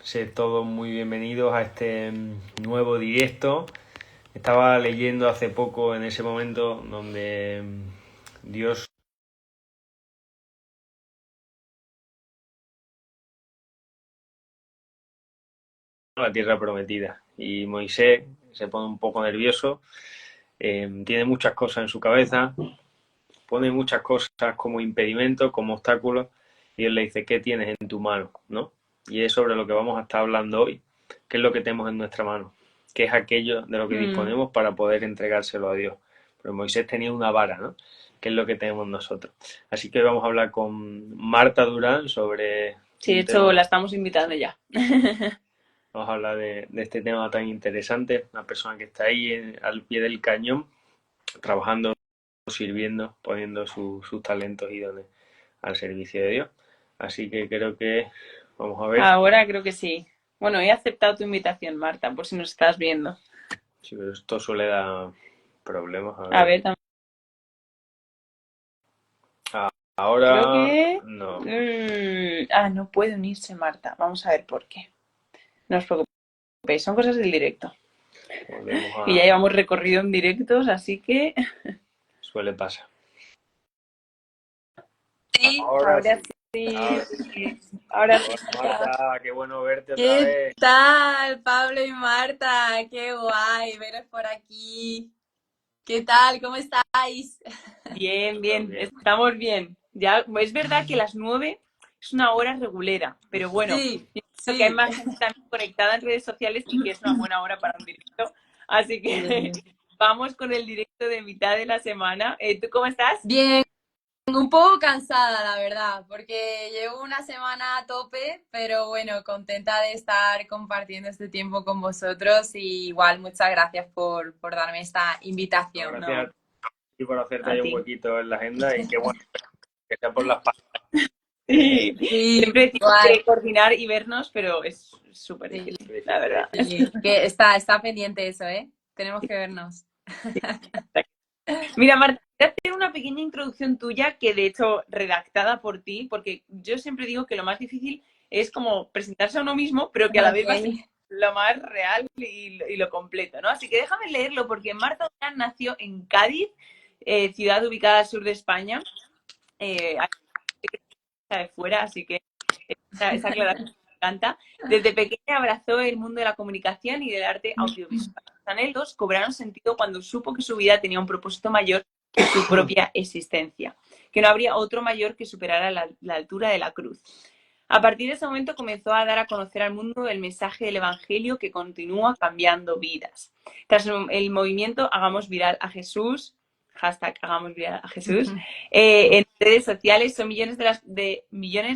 Sed todos muy bienvenidos a este nuevo directo. Estaba leyendo hace poco en ese momento donde Dios la tierra prometida y Moisés se pone un poco nervioso, tiene muchas cosas en su cabeza, pone muchas cosas como impedimentos, como obstáculos, y él le dice: ¿qué tienes en tu mano? ¿No? Y es sobre lo que vamos a estar hablando hoy. ¿Qué es lo que tenemos en nuestra mano? ¿Qué es aquello de lo que disponemos para poder entregárselo a Dios? Pero Moisés tenía una vara, ¿no? ¿Qué es lo que tenemos nosotros? Así que hoy vamos a hablar con Marta Durán sobre Sí, de hecho, la estamos invitando ya. Vamos a hablar de este tema tan interesante, una persona que está ahí al pie del cañón, trabajando, sirviendo, poniendo sus talentos y dones al servicio de Dios. Así que creo que vamos a ver. Ahora creo que sí. Bueno, he aceptado tu invitación, Marta, por si nos estás viendo. Sí, pero esto suele dar problemas. A A ver. ver, creo Ahora que... no. no puede unirse Marta. Vamos a ver por qué. No os preocupéis, son cosas del directo. Volvemos Y ya a. llevamos recorrido en directos, así que... Suele pasar. Sí, Ahora ahora sí. sí. Ahora sí. Ahora sí, Hola Marta. Marta, qué bueno verte otra ¿Qué vez. tal, Pablo y Marta? Qué guay veros por aquí. ¿Qué tal? ¿Cómo estáis? Bien, Todo bien, bien. estamos bien. Ya, es verdad que las 9 es una hora regulera, pero bueno, Sí, yo creo que hay sí. más gente también conectada en redes sociales y que es una buena hora para un directo. Así que Bien, vamos con el directo de mitad de la semana. ¿Tú cómo estás? bien, un poco cansada, la verdad, porque llevo una semana a tope, pero bueno, contenta de estar compartiendo este tiempo con vosotros y igual muchas gracias por darme esta No, invitación. gracias a No, ti por hacerte a ahí un ti. huequito en la agenda y qué bueno que sea por las Sí, Sí, siempre decimos guay. que coordinar y vernos, pero es súper Sí, difícil, la difícil. verdad. sí, que está pendiente eso, ¿eh? Tenemos que vernos. Mira, Marta, voy a hacer una pequeña introducción tuya que de hecho redactada por ti, porque yo siempre digo que lo más difícil es como presentarse a uno mismo, pero que a la vez va a ser Ok. lo más real y lo completo, ¿no? Así que déjame leerlo, porque Marta Durán nació en Cádiz, ciudad ubicada al sur de España, hay de fuera, así que esa aclaración me encanta. Desde pequeña abrazó el mundo de la comunicación y del arte audiovisual. Sus anhelos cobraron sentido cuando supo que su vida tenía un propósito mayor que su propia existencia, que no habría otro mayor que superara la altura de la cruz. A partir de ese momento comenzó a dar a conocer al mundo el mensaje del Evangelio que continúa cambiando vidas. Tras el movimiento Hagamos Viral a Jesús, hashtag Hagamos Viral a Jesús, en redes sociales son millones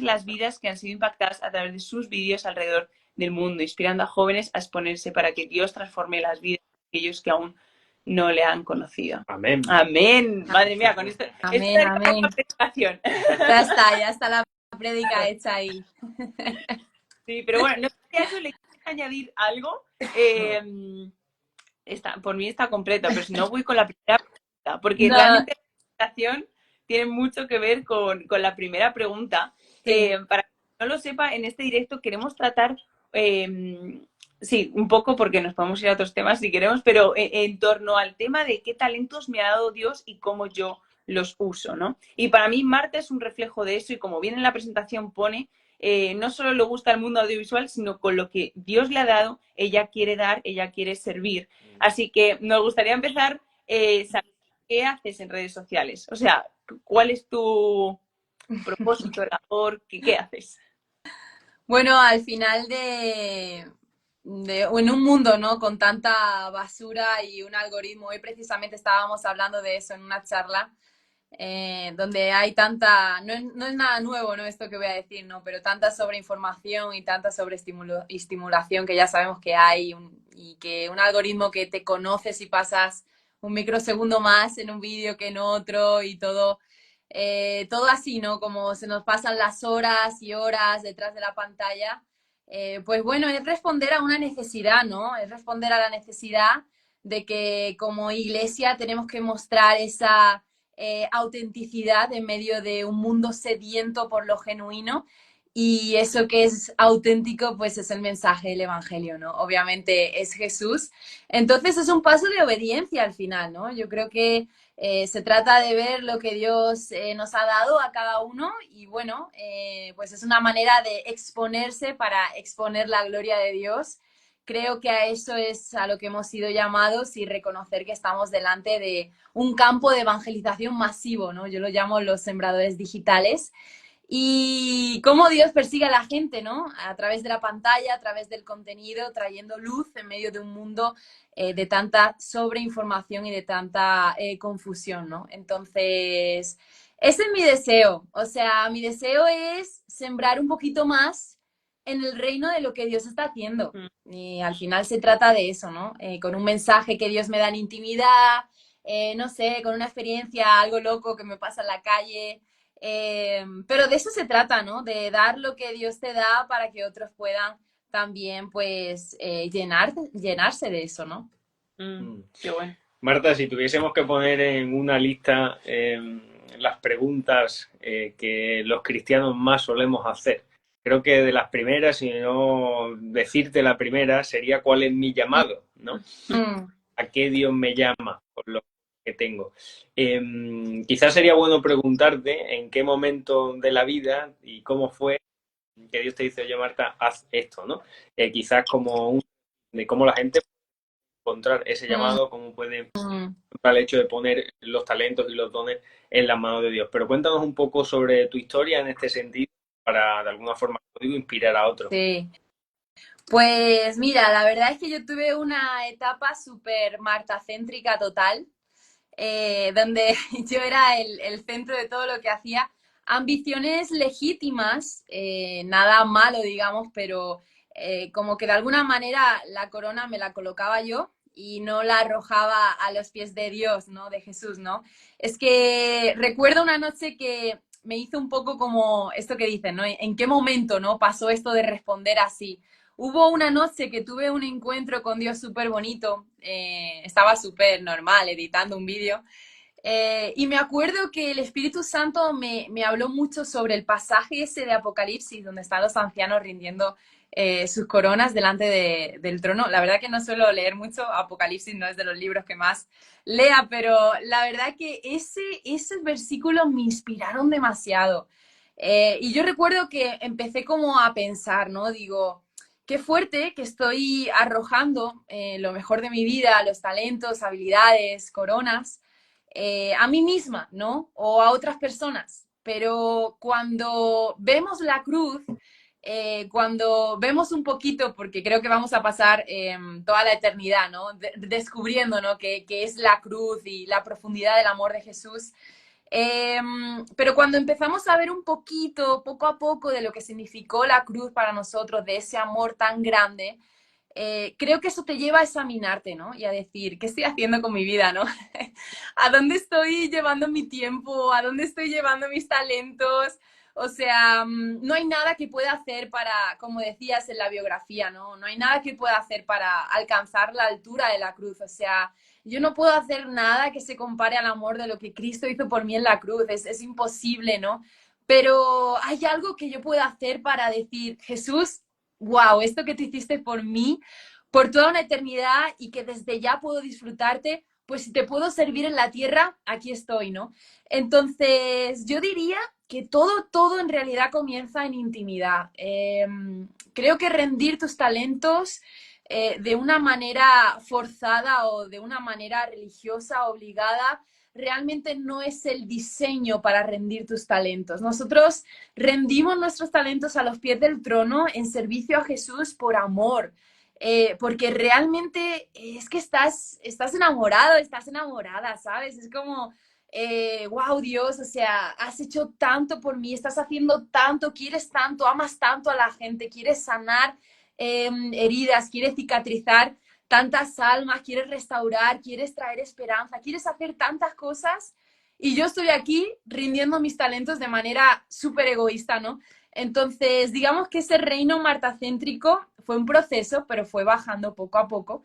las vidas que han sido impactadas a través de sus vídeos alrededor del mundo, inspirando a jóvenes a exponerse para que Dios transforme las vidas de aquellos que aún no le han conocido. Amén. Amén. Madre mía, con esto Amén, daría una amén. presentación. Ya está la prédica hecha ahí. Sí, pero bueno, no sé si a eso le quieres añadir algo. Por mí está completa, pero si no voy con la primera pregunta, porque No, realmente la presentación tiene mucho que ver con la primera pregunta. sí. Para quien no lo sepa, en este directo queremos tratar, sí, un poco porque nos podemos ir a otros temas si queremos, pero en torno al tema de qué talentos me ha dado Dios y cómo yo los uso, ¿no? Y para mí Marta es un reflejo de eso y como bien en la presentación pone, no solo le gusta el mundo audiovisual, sino con lo que Dios le ha dado, ella quiere dar, ella quiere servir. Así que nos gustaría empezar saber qué haces en redes sociales. O sea, ¿cuál es tu propósito, labor? ¿Qué haces? Bueno, al final en un mundo, ¿no? Con tanta basura y un algoritmo, hoy precisamente estábamos hablando de eso en una charla, donde hay tanta, no es nada nuevo, ¿no? Esto que voy a decir, ¿no? Pero tanta sobreinformación y tanta sobreestimulación que ya sabemos que hay y que un algoritmo que te conoce si pasas un microsegundo más en un vídeo que en otro y todo así, ¿no? Como se nos pasan las horas y horas detrás de la pantalla. Pues bueno, es responder a una necesidad, ¿no? Es responder a la necesidad de que como iglesia tenemos que mostrar esa autenticidad en medio de un mundo sediento por lo genuino y eso que es auténtico, pues es el mensaje del Evangelio, ¿no? Obviamente es Jesús. Entonces es un paso de obediencia al final, ¿no? Yo creo que se trata de ver lo que Dios nos ha dado a cada uno y bueno, pues es una manera de exponerse para exponer la gloria de Dios. Creo que a eso es a lo que hemos sido llamados y reconocer que estamos delante de un campo de evangelización masivo, ¿no? Yo lo llamo los sembradores digitales. Y cómo Dios persigue a la gente, ¿no? A través de la pantalla, a través del contenido, trayendo luz en medio de un mundo de tanta sobreinformación y de tanta confusión, ¿no? Entonces, ese es mi deseo. O sea, mi deseo es sembrar un poquito más en el reino de lo que Dios está haciendo. Y al final se trata de eso, ¿no? Con un mensaje que Dios me da en intimidad, no sé, con una experiencia, algo loco que me pasa en la calle. Pero de eso se trata, ¿no? De dar lo que Dios te da para que otros puedan también, pues, llenarse de eso, ¿no? Qué bueno. Marta, si tuviésemos que poner en una lista las preguntas que los cristianos más solemos hacer, creo que de las primeras, si no decirte la primera, sería ¿cuál es mi llamado? ¿No? ¿A qué Dios me llama por lo que tengo? Quizás sería bueno preguntarte en qué momento de la vida y cómo fue que Dios te dice, oye Marta, haz esto, ¿no? Quizás como de cómo la gente encontrar ese llamado, cómo puede el hecho de poner los talentos y los dones en las manos de Dios. Pero cuéntanos un poco sobre tu historia en este sentido para, de alguna forma, digo, inspirar a otros. Sí. Pues mira, la verdad es que yo tuve una etapa súper martacéntrica total, donde yo era el centro de todo lo que hacía. Ambiciones legítimas, nada malo, digamos, pero como que de alguna manera la corona me la colocaba yo y no la arrojaba a los pies de Dios, ¿no? De Jesús, ¿no? Es que recuerdo una noche que me hizo un poco como esto que dicen, ¿no? ¿En qué momento, ¿no? Pasó esto de responder así. Hubo una noche que tuve un encuentro con Dios súper bonito, estaba súper normal editando un vídeo y me acuerdo que el Espíritu Santo me habló mucho sobre el pasaje ese de Apocalipsis, donde están los ancianos rindiendo sus coronas delante del trono. La verdad que no suelo leer mucho, Apocalipsis no es de los libros que más lea, pero la verdad que ese versículo me inspiraron demasiado. Y yo recuerdo que empecé como a pensar, ¿no? Digo, qué fuerte que estoy arrojando lo mejor de mi vida, los talentos, habilidades, coronas a mí misma, ¿no? O a otras personas. Pero cuando vemos la cruz, cuando vemos un poquito, porque creo que vamos a pasar toda la eternidad, ¿no? Descubriendo, ¿no? Que es la cruz y la profundidad del amor de Jesús. Pero cuando empezamos a ver un poquito, poco a poco, de lo que significó la cruz para nosotros, de ese amor tan grande, creo que eso te lleva a examinarte, ¿no? Y a decir, ¿qué estoy haciendo con mi vida, ¿no? ¿A dónde estoy llevando mi tiempo? ¿A dónde estoy llevando mis talentos? O sea, no hay nada que pueda hacer para, como decías en la biografía, ¿no? No hay nada que pueda hacer para alcanzar la altura de la cruz. O sea, yo no puedo hacer nada que se compare al amor de lo que Cristo hizo por mí en la cruz. Es imposible, ¿no? Pero hay algo que yo puedo hacer para decir, Jesús, wow, esto que tú hiciste por mí, por toda una eternidad y que desde ya puedo disfrutarte, pues si te puedo servir en la tierra, aquí estoy, ¿no? Entonces, yo diría que todo en realidad comienza en intimidad. Creo que rendir tus talentos de una manera forzada o de una manera religiosa, obligada, realmente no es el diseño para rendir tus talentos. Nosotros rendimos nuestros talentos a los pies del trono en servicio a Jesús por amor. Porque realmente es que estás enamorado, estás enamorada, ¿sabes? Es como, wow, Dios, o sea, has hecho tanto por mí, estás haciendo tanto, quieres tanto, amas tanto a la gente, quieres sanar heridas, quieres cicatrizar tantas almas, quieres restaurar, quieres traer esperanza, quieres hacer tantas cosas y yo estoy aquí rindiendo mis talentos de manera súper egoísta, ¿no? Entonces, digamos que ese reino martacéntrico fue un proceso, pero fue bajando poco a poco,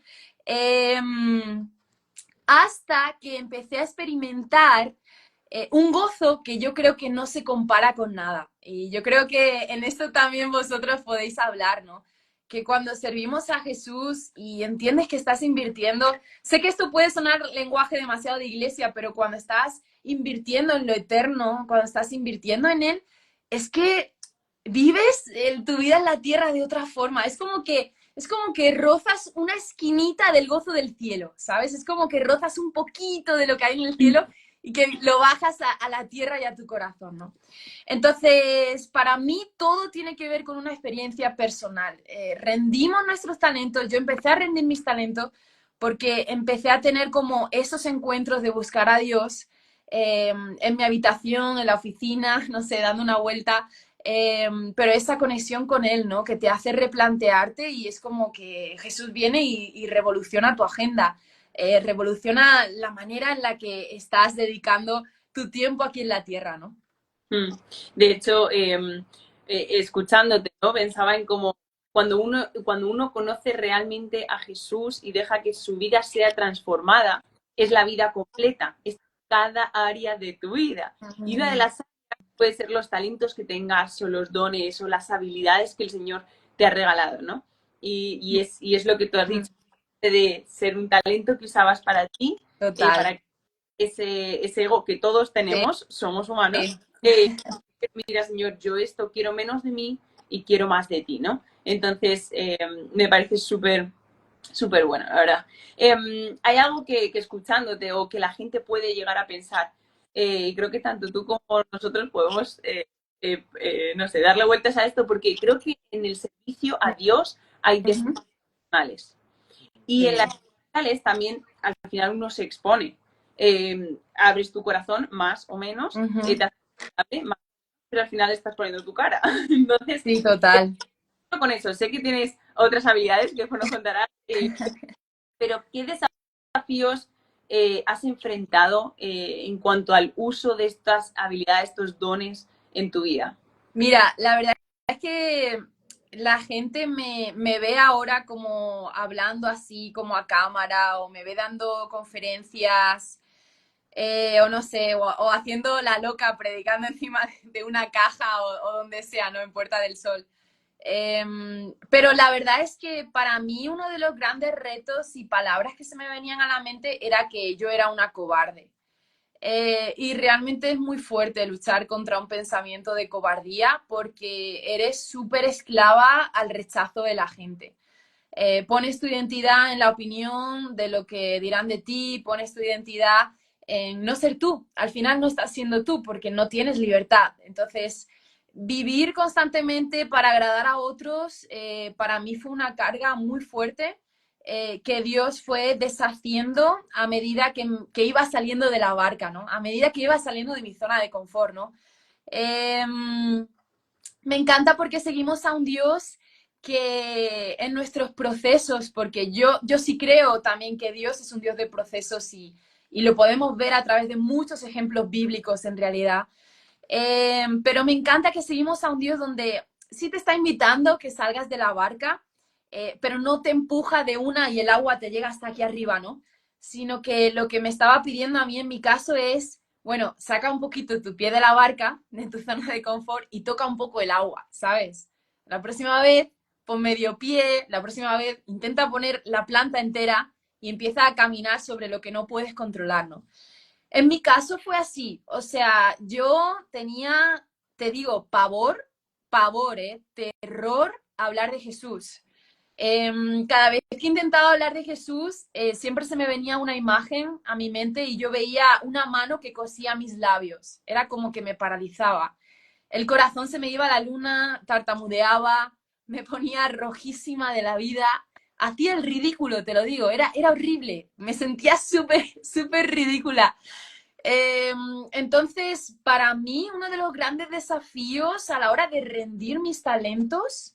hasta que empecé a experimentar un gozo que yo creo que no se compara con nada. Y yo creo que en esto también vosotros podéis hablar, ¿no? Que cuando servimos a Jesús y entiendes que estás invirtiendo, sé que esto puede sonar lenguaje demasiado de iglesia, pero cuando estás invirtiendo en lo eterno, cuando estás invirtiendo en Él, es que vives tu vida en la tierra de otra forma. Es como que rozas una esquinita del gozo del cielo, ¿sabes? Es como que rozas un poquito de lo que hay en el cielo y que lo bajas a la tierra y a tu corazón, ¿no? Entonces, para mí todo tiene que ver con una experiencia personal. Rendimos nuestros talentos, yo empecé a rendir mis talentos porque empecé a tener como esos encuentros de buscar a Dios en mi habitación, en la oficina, no sé, dando una vuelta, pero esa conexión con Él, ¿no? Que te hace replantearte y es como que Jesús viene y revoluciona tu agenda, revoluciona la manera en la que estás dedicando tu tiempo aquí en la tierra, ¿no? De hecho, escuchándote, ¿no? Pensaba en cómo cuando uno conoce realmente a Jesús y deja que su vida sea transformada, es la vida completa, es cada área de tu vida. Y una de las áreas puede ser los talentos que tengas o los dones o las habilidades que el Señor te ha regalado, ¿no? Y es lo que tú has dicho, de ser un talento que usabas para ti, Total. para ese ego que todos Sí, tenemos, somos humanos. sí. Mira, Señor, yo esto quiero menos de mí y quiero más de ti, ¿no? Entonces, me parece súper bueno, la verdad. Hay algo que escuchándote o que la gente puede llegar a pensar, y creo que tanto tú como nosotros podemos, no sé, darle vueltas a esto, porque creo que en el servicio a Dios hay desafíos personales. Y en Sí. las sociales también al final uno se expone. Abres tu corazón más o menos, te haces vulnerable, más, pero al final estás poniendo tu cara. Entonces, Sí, total. con eso, sé que tienes otras habilidades que después nos contarás, pero ¿qué desafíos has enfrentado en cuanto al uso de estas habilidades, estos dones en tu vida? Mira, la verdad es que la gente me ve ahora como hablando así, como a cámara, o me ve dando conferencias, o no sé, o haciendo la loca, predicando encima de una caja o donde sea, ¿no? En Puerta del Sol. Pero la verdad es que para mí uno de los grandes retos y palabras que se me venían a la mente era que yo era una cobarde. Y realmente es muy fuerte luchar contra un pensamiento de cobardía porque eres súper esclava al rechazo de la gente. Pones tu identidad en la opinión de lo que dirán de ti, pones tu identidad en no ser tú. Al final no estás siendo tú porque no tienes libertad. Entonces, vivir constantemente para agradar a otros, para mí fue una carga muy fuerte que Dios fue deshaciendo a medida que iba saliendo de la barca, ¿no? A medida que iba saliendo de mi zona de confort, ¿no? Eh, Me encanta porque seguimos a un Dios que en nuestros procesos, porque yo sí creo también que Dios es un Dios de procesos y lo podemos ver a través de muchos ejemplos bíblicos en realidad. Pero me encanta que seguimos a un Dios donde sí te está invitando que salgas de la barca, pero no te empuja de una y el agua te llega hasta aquí arriba, ¿no? Sino que lo que me estaba pidiendo a mí en mi caso es, bueno, saca un poquito tu pie de la barca, de tu zona de confort y toca un poco el agua, ¿sabes? La próxima vez pon medio pie, la próxima vez intenta poner la planta entera y empieza a caminar sobre lo que no puedes controlar, ¿no? En mi caso fue así, o sea, yo tenía, te digo, pavor, terror a hablar de Jesús. Cada vez que intentaba hablar de Jesús, siempre se me venía una imagen a mi mente y yo veía una mano que cosía mis labios. Era como que me paralizaba. El corazón se me iba a la luna, tartamudeaba, me ponía rojísima de la vida. Hacía el ridículo, te lo digo, era horrible. Me sentía súper ridícula. Entonces, para mí, uno de los grandes desafíos a la hora de rendir mis talentos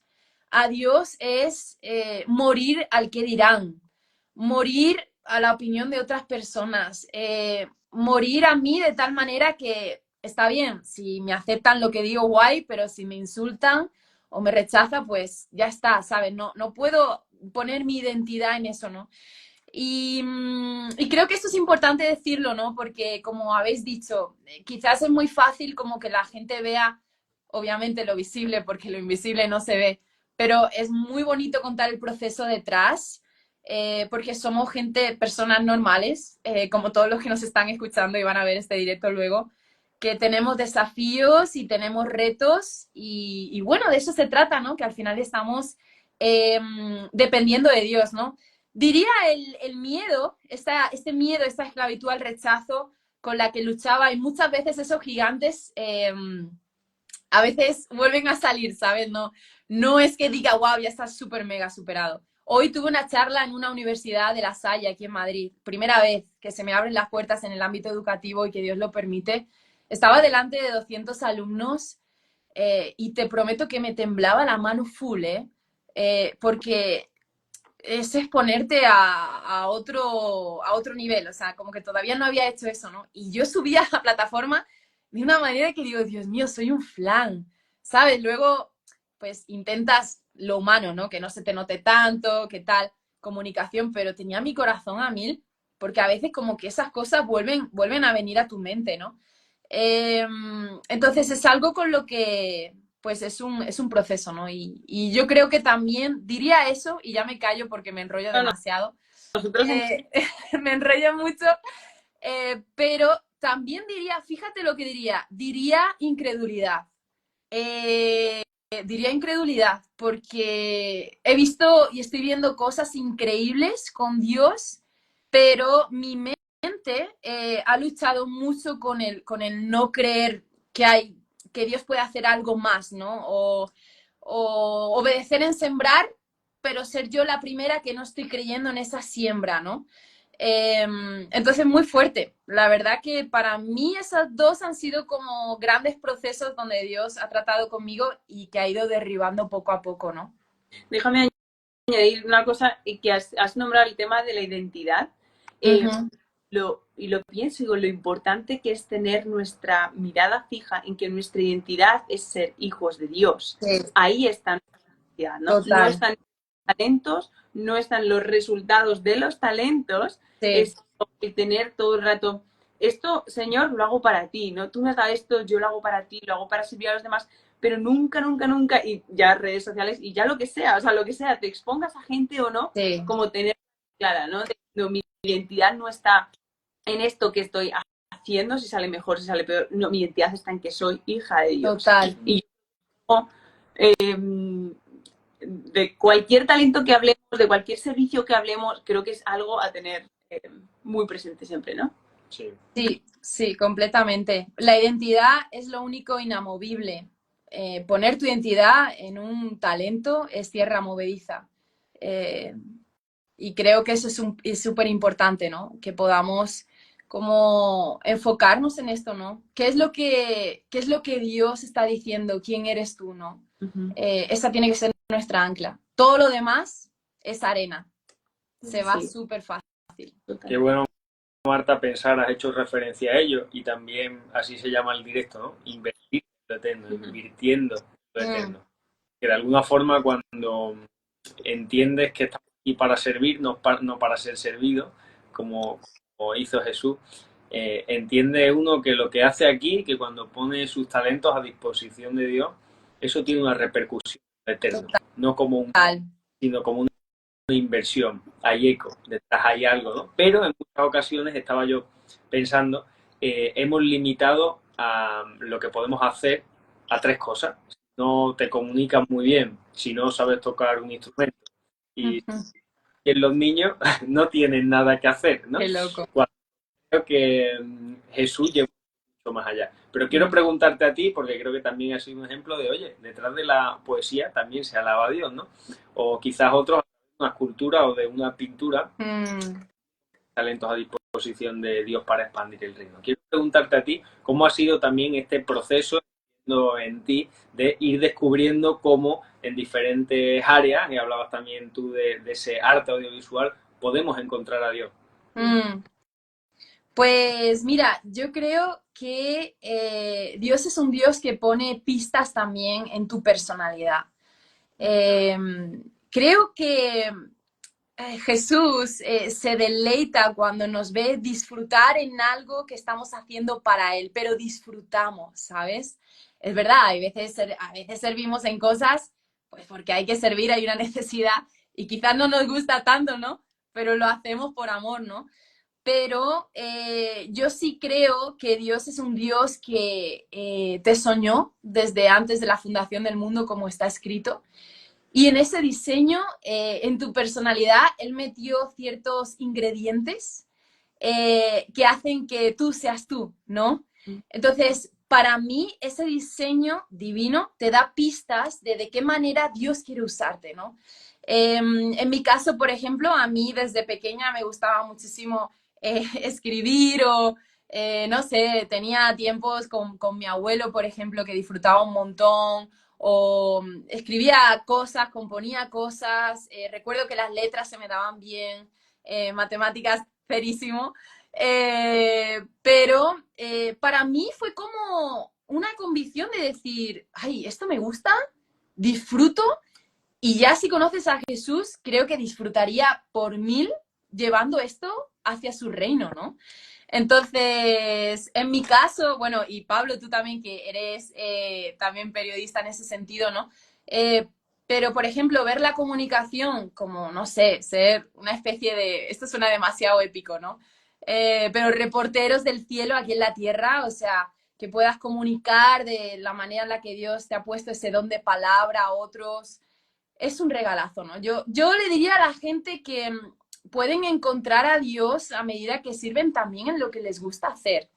a Dios es morir al que dirán, morir a la opinión de otras personas, morir a mí de tal manera que está bien, si me aceptan lo que digo, guay, pero si me insultan o me rechazan, pues ya está, ¿sabes? No puedo poner mi identidad en eso, ¿no? Y creo que esto es importante decirlo, ¿no? Porque como habéis dicho, quizás es muy fácil como que la gente vea, obviamente, lo visible, porque lo invisible no se ve, pero es muy bonito contar el proceso detrás, porque somos gente, personas normales, como todos los que nos están escuchando y van a ver este directo luego, que tenemos desafíos y tenemos retos y bueno, de eso se trata, ¿no? Que al final estamos dependiendo de Dios, ¿no? Diría el miedo, este miedo, esta esclavitud al rechazo con la que luchaba y muchas veces esos gigantes a veces vuelven a salir, ¿sabes? No, no es que diga, wow, ya estás súper mega superado. Hoy tuve una charla en una universidad de La Salle, aquí en Madrid. Primera vez que se me abren las puertas en el ámbito educativo y que Dios lo permite. Estaba delante de 200 alumnos y te prometo que me temblaba la mano full, porque es exponerte a otro nivel, o sea, como que todavía no había hecho eso, ¿no? Y yo subía a la plataforma de una manera que digo, Dios mío, soy un flan, ¿sabes? Luego, pues intentas lo humano, ¿no? Que no se te note tanto, que tal, comunicación, pero tenía mi corazón a mil, porque a veces como que esas cosas vuelven a venir a tu mente, ¿no? Entonces es algo con lo que pues es un proceso, ¿no? Y yo creo que también diría eso, y ya me callo porque me enrollo No, no, demasiado, nosotros me enrollo mucho, pero también diría, fíjate lo que diría incredulidad. Eh, Diría incredulidad, porque he visto y estoy viendo cosas increíbles con Dios, pero mi mente ha luchado mucho con el no creer que Dios puede hacer algo más, ¿no? O obedecer en sembrar, pero ser yo la primera que no estoy creyendo en esa siembra, ¿no? Entonces, muy fuerte. La verdad que para mí esas dos han sido como grandes procesos donde Dios ha tratado conmigo y que ha ido derribando poco a poco, ¿no? déjame añadir una cosa que has nombrado el tema de la identidad. Ujú. Y lo pienso, digo, lo importante que es tener nuestra mirada fija en que nuestra identidad es ser hijos de Dios. Sí, Ahí está nuestra identidad, ¿no? No total. están los talentos, no están los resultados de los talentos, Sí, es el tener todo el rato, esto, Señor, lo hago para ti, ¿no? Tú me has dado esto, yo lo hago para ti, lo hago para servir a los demás, pero nunca, nunca, nunca, y ya redes sociales, y ya lo que sea, o sea, lo que sea, te expongas a gente o no, sí, como tener clara, ¿no? No, mi identidad no está en esto que estoy haciendo, si sale mejor, si sale peor. No, mi identidad está en que soy hija de Dios. total. Y yo, de cualquier talento que hablemos, de cualquier servicio que hablemos, creo que es algo a tener muy presente siempre, ¿no? Sí. Sí, sí, completamente. La identidad es lo único inamovible. Poner tu identidad en un talento es tierra movediza. Eh, y creo que eso es súper importante, ¿no? Que podamos como enfocarnos en esto, ¿no? Qué es lo que Dios está diciendo? ¿Quién eres tú, no? Uh-huh. Esa tiene que ser nuestra ancla. Todo lo demás es arena. Se va Sí, súper fácil. total. Qué bueno, Marta, pensar, has hecho referencia a ello y también así se llama el directo, ¿no? Invertir en lo eterno, invirtiendo en lo eterno. Que de alguna forma cuando entiendes que estamos aquí para servir, no para ser servido, como hizo Jesús, entiende uno que lo que hace aquí, que cuando pone sus talentos a disposición de Dios, eso tiene una repercusión eterna, no como Total. sino como una inversión. Hay eco, detrás hay algo, ¿no? Pero en muchas ocasiones estaba yo pensando, hemos limitado a lo que podemos hacer a tres cosas. No te comunicas muy bien si no sabes tocar un instrumento. Y en los niños no tienen nada que hacer, ¿no? Qué loco. Cuando creo que Jesús lleva mucho más allá. Pero quiero preguntarte a ti, porque creo que también ha sido un ejemplo de, oye, detrás de la poesía también se alaba a Dios, ¿no? O quizás otros, una escultura o de una pintura, talentos a disposición de Dios para expandir el reino. Quiero preguntarte a ti, ¿cómo ha sido también este proceso en ti de ir descubriendo cómo en diferentes áreas, y hablabas también tú de ese arte audiovisual, podemos encontrar a Dios? Pues mira, yo creo que Dios es un Dios que pone pistas también en tu personalidad. Creo que Jesús se deleita cuando nos ve disfrutar en algo que estamos haciendo para Él, pero disfrutamos, ¿sabes? Es verdad, a veces servimos en cosas, pues porque hay que servir, hay una necesidad y quizás no nos gusta tanto, ¿no? Pero lo hacemos por amor, ¿no? Pero yo sí creo que Dios es un Dios que te soñó desde antes de la fundación del mundo, como está escrito. Y en ese diseño, en tu personalidad, Él metió ciertos ingredientes que hacen que tú seas tú, ¿no? Entonces, para mí, ese diseño divino te da pistas de qué manera Dios quiere usarte, ¿no? En mi caso, por ejemplo, a mí desde pequeña me gustaba muchísimo escribir o, no sé, tenía tiempos con mi abuelo, por ejemplo, que disfrutaba un montón, o escribía cosas, componía cosas, recuerdo que las letras se me daban bien, matemáticas ferísimo, pero para mí fue como una convicción de decir, ay, esto me gusta, disfruto, y ya si conoces a Jesús, creo que disfrutaría por mil llevando esto hacia su reino, ¿no? Entonces, en mi caso, bueno, y Pablo, tú también, que eres también periodista en ese sentido, ¿no? Pero, por ejemplo, ver la comunicación como, no sé, ser una especie de, esto suena demasiado épico, ¿no? Pero reporteros del cielo aquí en la tierra, o sea, que puedas comunicar de la manera en la que Dios te ha puesto ese don de palabra a otros, es un regalazo, ¿no? Yo le diría a la gente que pueden encontrar a Dios a medida que sirven también en lo que les gusta hacer.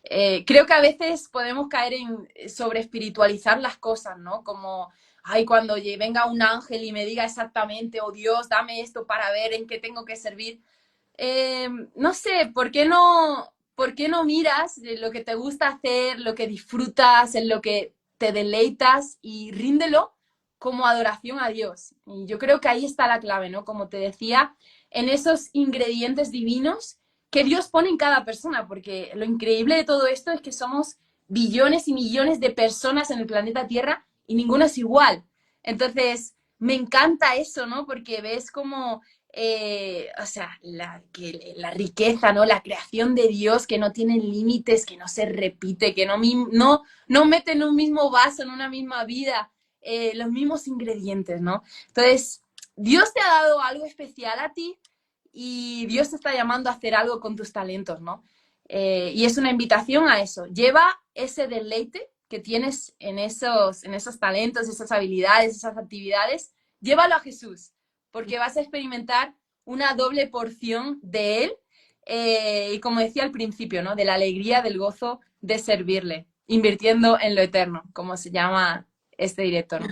Creo que a veces podemos caer en sobre espiritualizar las cosas, ¿no? Como, ay, cuando venga un ángel y me diga exactamente, oh Dios, dame esto para ver en qué tengo que servir. No sé, por qué no miras lo que te gusta hacer, lo que disfrutas, en lo que te deleitas y ríndelo como adoración a Dios? Y yo creo que ahí está la clave, ¿no? Como te decía, en esos ingredientes divinos que Dios pone en cada persona, porque lo increíble de todo esto es que somos billones y millones de personas en el planeta Tierra y ninguna es igual. Entonces, me encanta eso, ¿no? Porque ves como o sea, la riqueza, ¿no? La creación de Dios que no tiene límites, que no se repite, que no mete en un mismo vaso, en una misma vida, los mismos ingredientes, ¿no? Entonces, Dios te ha dado algo especial a ti y Dios te está llamando a hacer algo con tus talentos, ¿no? Y es una invitación a eso. Lleva ese deleite que tienes en esos talentos, esas habilidades, esas actividades, llévalo a Jesús, porque vas a experimentar una doble porción de Él y como decía al principio, ¿no? De la alegría, del gozo de servirle, invirtiendo en lo eterno, como se llama este directo, ¿no?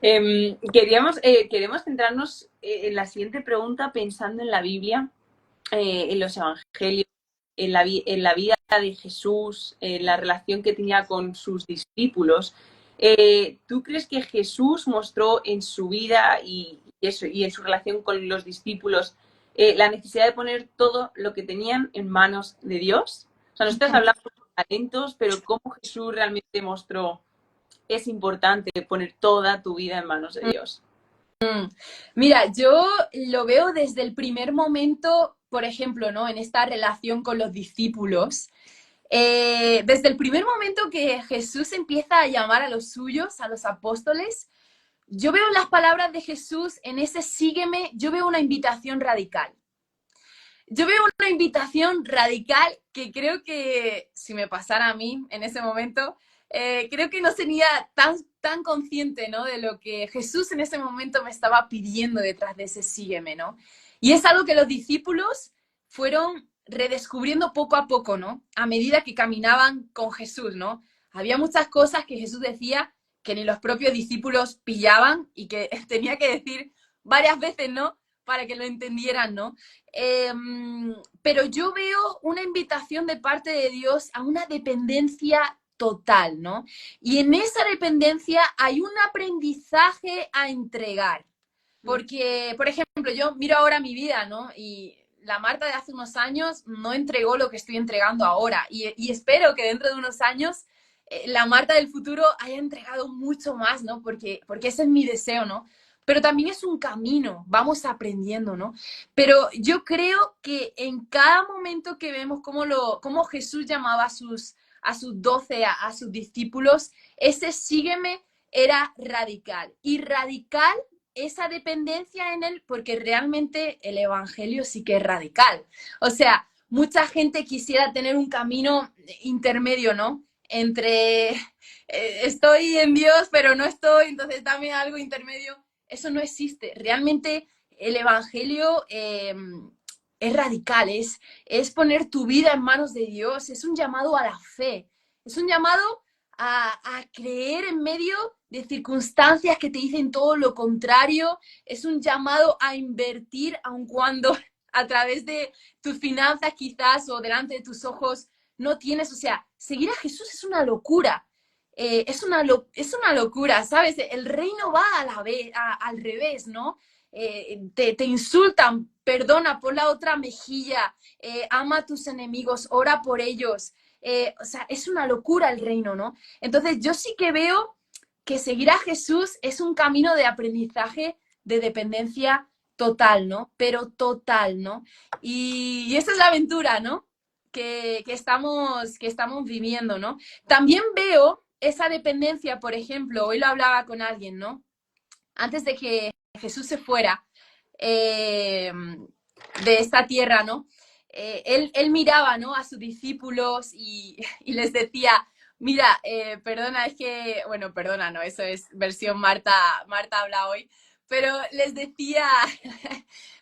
Queremos centrarnos en la siguiente pregunta pensando en la Biblia, en los evangelios, en la vida de Jesús, en la relación que tenía con sus discípulos. ¿Tú crees que Jesús mostró en su vida y en su relación con los discípulos la necesidad de poner todo lo que tenían en manos de Dios? O sea, nosotros hablamos de talentos, pero ¿cómo Jesús realmente mostró es importante poner toda tu vida en manos de Dios? Mira, yo lo veo desde el primer momento, por ejemplo, ¿no? En esta relación con los discípulos. Desde el primer momento que Jesús empieza a llamar a los suyos, a los apóstoles, yo veo en las palabras de Jesús, en ese sígueme, yo veo una invitación radical. Yo veo una invitación radical que creo que si me pasara a mí en ese momento, creo que no sería tan consciente, ¿no? De lo que Jesús en ese momento me estaba pidiendo detrás de ese sígueme, ¿no? Y es algo que los discípulos fueron redescubriendo poco a poco, ¿no? A medida que caminaban con Jesús, ¿no? Había muchas cosas que Jesús decía que ni los propios discípulos pillaban y que tenía que decir varias veces, ¿no? Para que lo entendieran, ¿no? Pero yo veo una invitación de parte de Dios a una dependencia total, ¿no? Y en esa dependencia hay un aprendizaje a entregar. Porque, por ejemplo, yo miro ahora mi vida, ¿no? Y la Marta de hace unos años no entregó lo que estoy entregando ahora. Y espero que dentro de unos años la Marta del futuro haya entregado mucho más, ¿no? Porque ese es mi deseo, ¿no? pero también es un camino, vamos aprendiendo, ¿no? Pero yo creo que en cada momento que vemos cómo Jesús llamaba a sus 12, a sus discípulos, ese sígueme era radical. Y radical esa dependencia en él, porque realmente el evangelio sí que es radical. O sea, mucha gente quisiera tener un camino intermedio, ¿no? Entre estoy en Dios, pero no estoy, entonces dame algo intermedio. Eso no existe. Realmente el evangelio es radical, es poner tu vida en manos de Dios, es un llamado a la fe, es un llamado a creer en medio de circunstancias que te dicen todo lo contrario, es un llamado a invertir aun cuando a través de tus finanzas quizás o delante de tus ojos no tienes, o sea, seguir a Jesús es una locura. Es una locura, ¿sabes? El reino va al revés, ¿no? Te insultan, perdona, por la otra mejilla, ama a tus enemigos, ora por ellos. O sea, es una locura el reino, ¿no? Entonces yo sí que veo que seguir a Jesús es un camino de aprendizaje, de dependencia total, ¿no? Pero total, ¿no? Y esa es la aventura, ¿no? Que estamos viviendo, ¿no? También veo esa dependencia, por ejemplo, hoy lo hablaba con alguien, ¿no? Antes de que Jesús se fuera de esta tierra, ¿no? Él miraba, ¿no? A sus discípulos y les decía, mira, perdona, es que, bueno, perdona, no, eso es versión Marta habla hoy, pero les decía,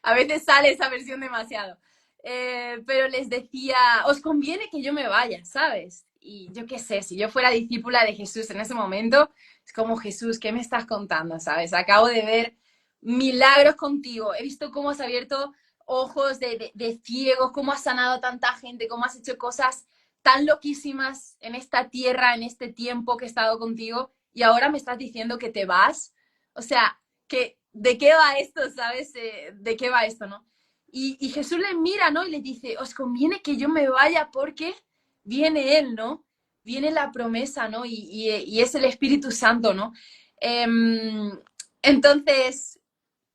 a veces sale esa versión demasiado, pero les decía, os conviene que yo me vaya, ¿sabes? Y yo qué sé, si yo fuera discípula de Jesús en ese momento, es como Jesús, ¿qué me estás contando? ¿Sabes? Acabo de ver milagros contigo, he visto cómo has abierto ojos de ciegos, cómo has sanado a tanta gente, cómo has hecho cosas tan loquísimas en esta tierra, en este tiempo que he estado contigo, y ahora me estás diciendo que te vas. O sea, ¿de qué va esto, sabes? ¿De qué va esto, no? Y Jesús le mira, ¿no? Y le dice, os conviene que yo me vaya porque viene Él, ¿no? Viene la promesa, ¿no? Y es el Espíritu Santo, ¿no? Entonces,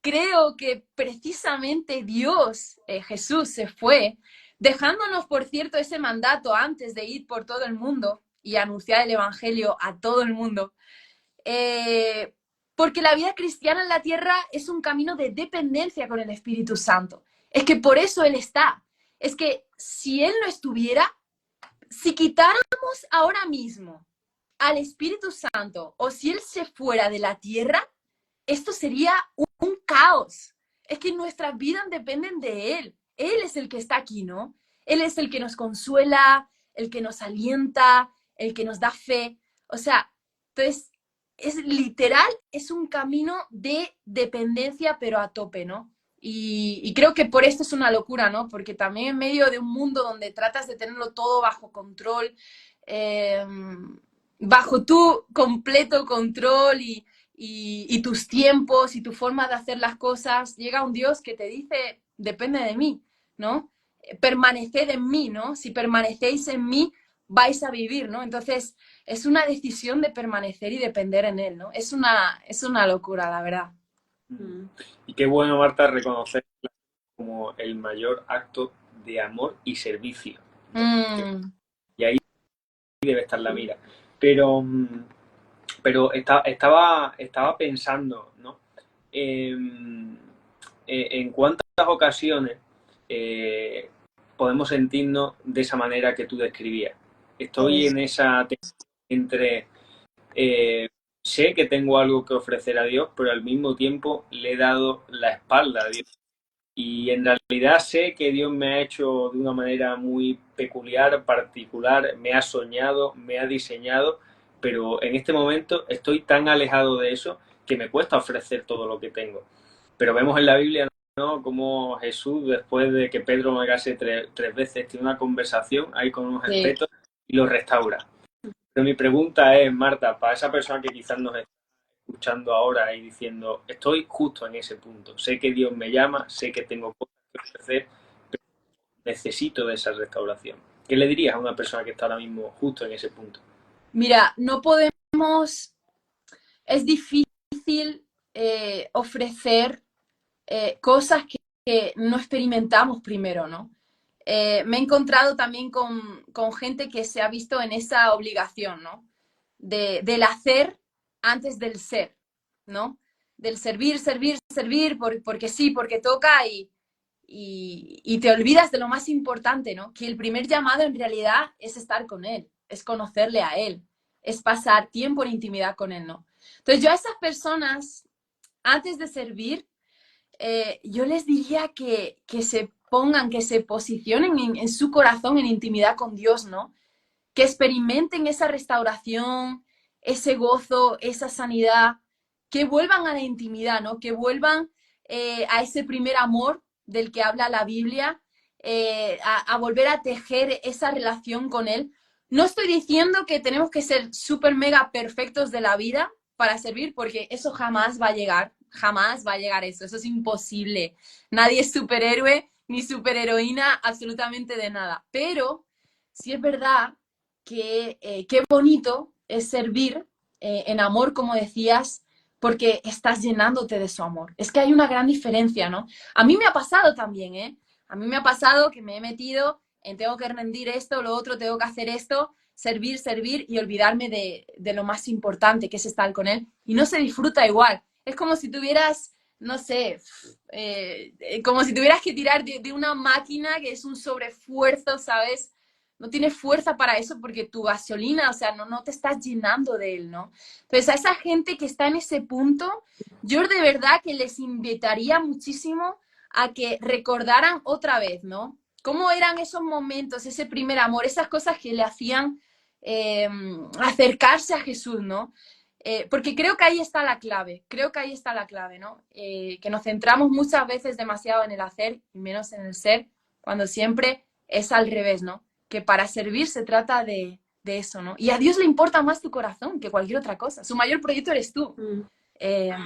creo que precisamente Dios, Jesús, se fue, dejándonos, por cierto, ese mandato antes de ir por todo el mundo y anunciar el Evangelio a todo el mundo, eh, porque la vida cristiana en la tierra es un camino de dependencia con el Espíritu Santo. Es que por eso Él está. Es que si Él no estuviera, si quitáramos ahora mismo al Espíritu Santo o si Él se fuera de la tierra, esto sería un caos. Es que nuestras vidas dependen de Él. Él es el que está aquí, ¿no? Él es el que nos consuela, el que nos alienta, el que nos da fe. O sea, entonces, es literal, es un camino de dependencia, pero a tope, ¿no? Y creo que por esto es una locura, ¿no? Porque también en medio de un mundo donde tratas de tenerlo todo bajo control, eh, bajo tu completo control y tus tiempos y tu forma de hacer las cosas, llega un Dios que te dice, depende de mí, ¿no? Permaneced en mí, ¿no? Si permanecéis en mí, vais a vivir, ¿no? Entonces, es una decisión de permanecer y depender en Él, ¿no? Es una locura, la verdad. Y qué bueno, Marta, reconocer como el mayor acto de amor y servicio. Mm. Y ahí debe estar la mira. Pero estaba pensando, ¿no? En cuántas ocasiones podemos sentirnos de esa manera que tú describías. Estoy en esa entre sé que tengo algo que ofrecer a Dios, pero al mismo tiempo le he dado la espalda a Dios. Y en realidad sé que Dios me ha hecho de una manera muy peculiar, particular, me ha soñado, me ha diseñado, pero en este momento estoy tan alejado de eso que me cuesta ofrecer todo lo que tengo. Pero vemos en la Biblia, ¿no?, como Jesús, después de que Pedro me negase tres veces, tiene una conversación ahí con unos Sí. espetos y los restaura. Pero mi pregunta es, Marta, para esa persona que quizás nos está escuchando ahora y diciendo, estoy justo en ese punto, sé que Dios me llama, sé que tengo cosas que ofrecer, pero necesito de esa restauración. ¿Qué le dirías a una persona que está ahora mismo justo en ese punto? Mira, no podemos, es difícil ofrecer cosas que no experimentamos primero, ¿no? Me he encontrado también con gente que se ha visto en esa obligación, ¿no? Del hacer antes del ser, ¿no? Del servir, servir, servir, porque sí, porque toca y te olvidas de lo más importante, ¿no? Que el primer llamado en realidad es estar con Él, es conocerle a Él, es pasar tiempo en intimidad con Él, ¿no? Entonces yo a esas personas, antes de servir, yo les diría que se pongan, que se posicionen en su corazón en intimidad con Dios, ¿no? Que experimenten esa restauración, ese gozo, esa sanidad, que vuelvan a la intimidad, ¿no? Que vuelvan a ese primer amor del que habla la Biblia, a volver a tejer esa relación con Él. No estoy diciendo que tenemos que ser súper mega perfectos de la vida para servir, porque eso jamás va a llegar eso es imposible. Nadie es superhéroe ni superheroína absolutamente de nada, pero sí es verdad que qué bonito es servir en amor, como decías, porque estás llenándote de su amor. Es que hay una gran diferencia, ¿no? A mí me ha pasado también, ¿eh? A mí me ha pasado que me he metido en tengo que rendir esto, lo otro, tengo que hacer esto, servir, servir y olvidarme de lo más importante, que es estar con él. Y no se disfruta igual. Es como si tuvieras, no sé, como si tuvieras que tirar de una máquina que es un sobreesfuerzo, ¿sabes? No tienes fuerza para eso porque tu gasolina, o sea, no te estás llenando de él, ¿no? Entonces, a esa gente que está en ese punto, yo de verdad que les invitaría muchísimo a que recordaran otra vez, ¿no? ¿Cómo eran esos momentos, ese primer amor, esas cosas que le hacían acercarse a Jesús, ¿no? Porque creo que ahí está la clave, ¿no? Que nos centramos muchas veces demasiado en el hacer y menos en el ser, cuando siempre es al revés, ¿no? Que para servir se trata de eso, ¿no? Y a Dios le importa más tu corazón que cualquier otra cosa. Su mayor proyecto eres tú.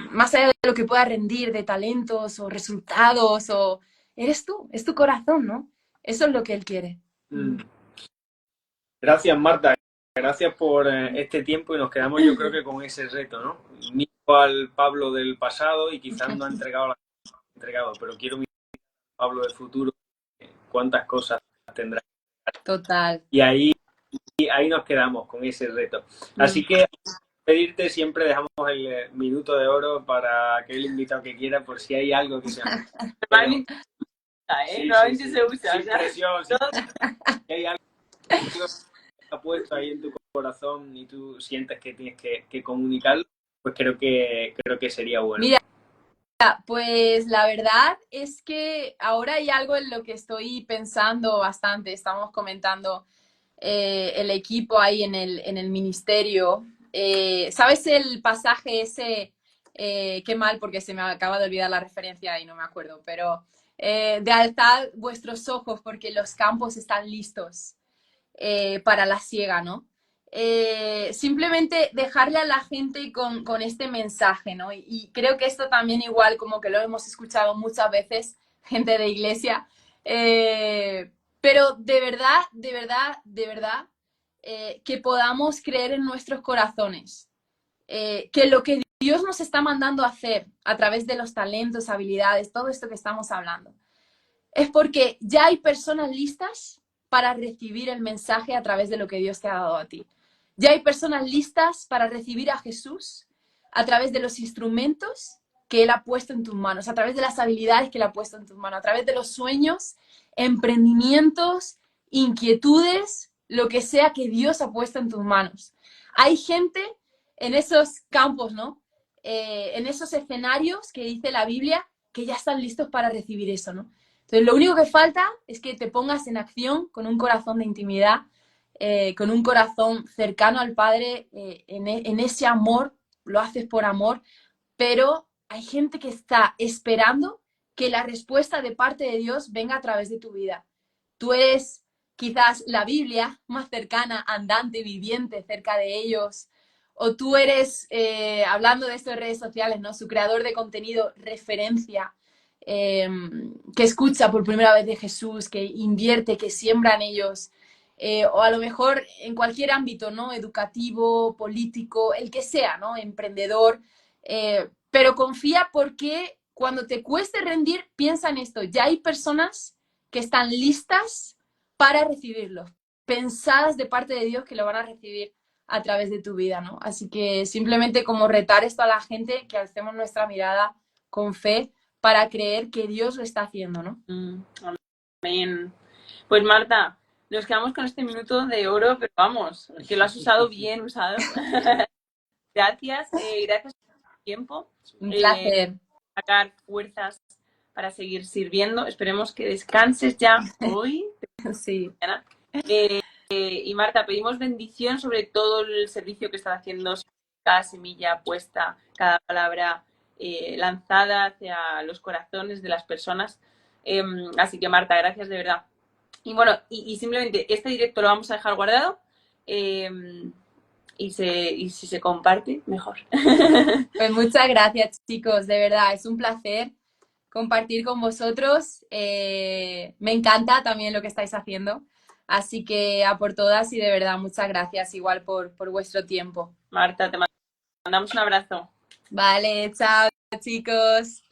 Más allá de lo que pueda rendir de talentos o resultados, o eres tú, es tu corazón, ¿no? Eso es lo que Él quiere. Gracias, Marta. Gracias por este tiempo y nos quedamos yo creo que con ese reto, ¿no? Miro al Pablo del pasado y quizás no ha entregado la que ha entregado, pero quiero mirar al Pablo del futuro, cuántas cosas tendrá. Total. Y ahí nos quedamos con ese reto. Así que pedirte siempre dejamos el minuto de oro para aquel invitado que quiera por si hay algo que sea. Normalmente se usa. Sin presión. Si hay algo que está puesto ahí en tu corazón y tú sientes que tienes que comunicarlo, pues creo que sería bueno. Mira, pues la verdad es que ahora hay algo en lo que estoy pensando bastante. Estamos comentando el equipo ahí en el ministerio. ¿Sabes el pasaje ese? Qué mal, porque se me acaba de olvidar la referencia y no me acuerdo, pero de alzad vuestros ojos porque los campos están listos para la siega, ¿no? Simplemente dejarle a la gente con este mensaje, ¿no? Y creo que esto también igual como que lo hemos escuchado muchas veces, gente de iglesia, pero de verdad, de verdad, de verdad, que podamos creer en nuestros corazones, que lo que Dios nos está mandando a hacer a través de los talentos, habilidades, todo esto que estamos hablando, es porque ya hay personas listas para recibir el mensaje a través de lo que Dios te ha dado a ti. Ya hay personas listas para recibir a Jesús a través de los instrumentos que Él ha puesto en tus manos, a través de las habilidades que Él ha puesto en tus manos, a través de los sueños, emprendimientos, inquietudes, lo que sea que Dios ha puesto en tus manos. Hay gente en esos campos, ¿no? En esos escenarios que dice la Biblia, que ya están listos para recibir eso, ¿no? Entonces, lo único que falta es que te pongas en acción con un corazón de intimidad, con un corazón cercano al Padre, en ese amor, lo haces por amor, pero hay gente que está esperando que la respuesta de parte de Dios venga a través de tu vida. Tú eres quizás la Biblia más cercana, andante, viviente, cerca de ellos, o tú eres, hablando de esto en redes sociales, ¿no? Su creador de contenido, referencia, que escucha por primera vez de Jesús, que invierte, que siembra en ellos, o a lo mejor en cualquier ámbito, ¿no? Educativo, político, el que sea, ¿no? Emprendedor. pero confía porque cuando te cueste rendir, piensa en esto. Ya hay personas que están listas para recibirlo, pensadas de parte de Dios que lo van a recibir a través de tu vida, ¿no? Así que simplemente como retar esto a la gente, que alcemos nuestra mirada con fe para creer que Dios lo está haciendo, ¿no? Amén. Pues Marta, nos quedamos con este minuto de oro, pero vamos, que lo has usado bien usado. Gracias, gracias por tu tiempo. Un placer. Sacar fuerzas para seguir sirviendo. Esperemos que descanses ya hoy. Sí. Y Marta, pedimos bendición sobre todo el servicio que estás haciendo, cada semilla puesta, cada palabra lanzada hacia los corazones de las personas. Así que Marta, gracias de verdad. Y bueno, y simplemente este directo lo vamos a dejar guardado y si se comparte, mejor. Pues muchas gracias, chicos, de verdad, es un placer compartir con vosotros. Me encanta también lo que estáis haciendo. Así que a por todas y de verdad, muchas gracias igual por vuestro tiempo. Marta, te mandamos un abrazo. Vale, chao, chicos.